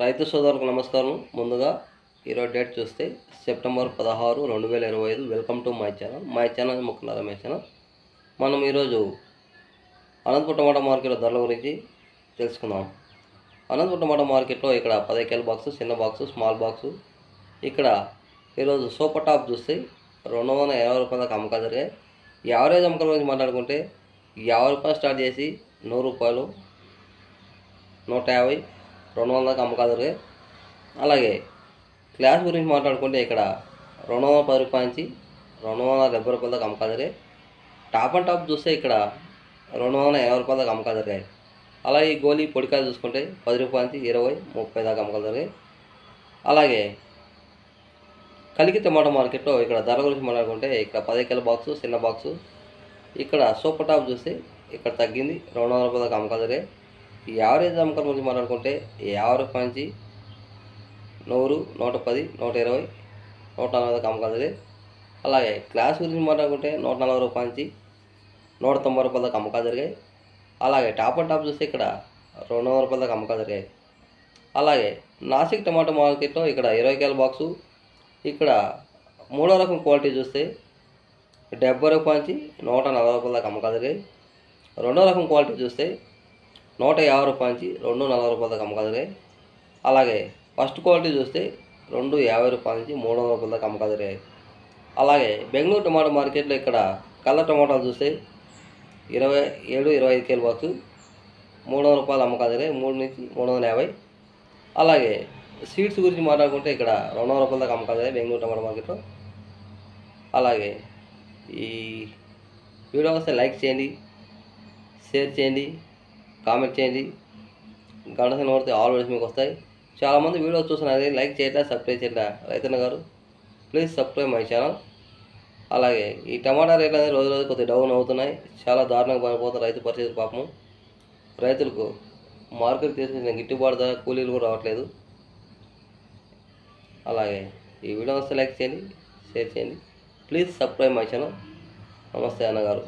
రైతు సోదరులకు నమస్కారం. ముందుగా ఈరోజు డేట్ చూస్తే September 16, 2025. Welcome to my channel. My channel ముఖ్య రమేష్ ఛానల్. మనం ఈరోజు అనంతపురం టమాటా మార్కెట్ ధరల గురించి తెలుసుకుందాం. అనంతపురం టమాటా మార్కెట్లో ఇక్కడ 10 కేల బాక్సు, చిన్న బాక్సు, స్మాల్ బాక్సు. ఇక్కడ ఈరోజు సూపర్ టాప్ చూస్తే 280 రూపాయల దాకా అమ్మకాలు జరిగాయి. యావరేజ్ అమ్మకాల గురించి మాట్లాడుకుంటే 50 రూపాయలు స్టార్ట్ చేసి 100 రూపాయలు, 150, 200 దాకా అమ్మకాలు జరిగాయి. అలాగే క్లాస్ గురించి మాట్లాడుకుంటే ఇక్కడ 210 రూపాయల నుంచి 270 రూపాయల దాకా అమ్మకాలు జరిగాయి. టాప్ అండ్ టాప్ చూస్తే ఇక్కడ 280 రూపాయల దాకా అమ్మకాలు జరిగాయి. అలాగే గోలీ పొడికాయలు చూసుకుంటే 10 రూపాయల నుంచి 20, 30 దాకా అమ్మకాలు జరిగాయి. అలాగే కలికి టమాటా మార్కెట్లో ఇక్కడ ధర గురించి మాట్లాడుకుంటే ఇక్కడ 10 కేల బాక్సు, చిన్న బాక్సు. ఇక్కడ సూపర్ టాప్ చూస్తే ఇక్కడ తగ్గింది, 200 రూపాయల దాకా అమ్మకాలు జరిగాయి. ఈ యావరేజ్ అమ్మకాల గురించి మాట్లాడుకుంటే 50 రూపాయల నుంచి 100, 110, 120, 140 దాకా అమ్మకాలు జరిగాయి. అలాగే క్లాస్ గురించి మాట్లాడుకుంటే 140 రూపాయల నుంచి 190 రూపాయల దాకా అమ్మకాలు జరిగాయి. అలాగే టాప్ అండ్ టాప్ చూస్తే ఇక్కడ 200 రూపాయల దాకా అమ్మకాలు జరిగాయి. అలాగే నాసిక్ టమాటా మార్కెట్లో ఇక్కడ 20 కేల బాక్సు. ఇక్కడ మూడో రకం క్వాలిటీ చూస్తే 70 రూపాయల నుంచి 140 రూపాయల దాకా అమ్మకాలు జరిగాయి. రెండో రకం క్వాలిటీ చూస్తే 150 రూపాయల నుంచి 240 రూపాయల దాకా అమ్మకాలు జరిగాయి. అలాగే ఫస్ట్ క్వాలిటీ చూస్తే 250 రూపాయల నుంచి 300 రూపాయల దాకా అమ్మకాలు జరిగాయి. అలాగే బెంగళూరు టమాటా మార్కెట్లో ఇక్కడ కలర్ టమాటాలు చూస్తే 27, 25 కేల బాక్సు 300 రూపాయలు అమ్మకాలు జరిగాయి, 3 నుంచి 350. అలాగే సీడ్స్ గురించి మాట్లాడుకుంటే ఇక్కడ 200 రూపాయల దాకా అమ్మకాలు జరిగాయి బెంగళూరు టమాటా మార్కెట్లో. అలాగే ఈ వీడియో వస్తే లైక్ చేయండి, షేర్ చేయండి, కామెంట్ చేయండి. గంట నోడితే ఆల్ వీడియోస్ మీకు వస్తాయి. చాలామంది వీడియోస్ చూస్తున్నారు, లైక్ చేయట్లా, సబ్స్క్రైబ్ చేయట్లా. రైతన్న గారు ప్లీజ్ సబ్స్క్రైబ్ మై ఛానల్. అలాగే ఈ టమాటా రేట్లు అనేది రోజు రోజు కొద్దిగా డౌన్ అవుతున్నాయి. చాలా దారుణంగా పడిపోతున్న రైతు పరిస్థితులు. పాపము రైతులకు మార్కెట్ తీసుకుని గిట్టుబాటు ధర, కూలీలు కూడా రావట్లేదు. అలాగే ఈ వీడియో వస్తే లైక్ చేయండి, షేర్ చేయండి. Please subscribe my channel. నమస్తే అన్నగారు.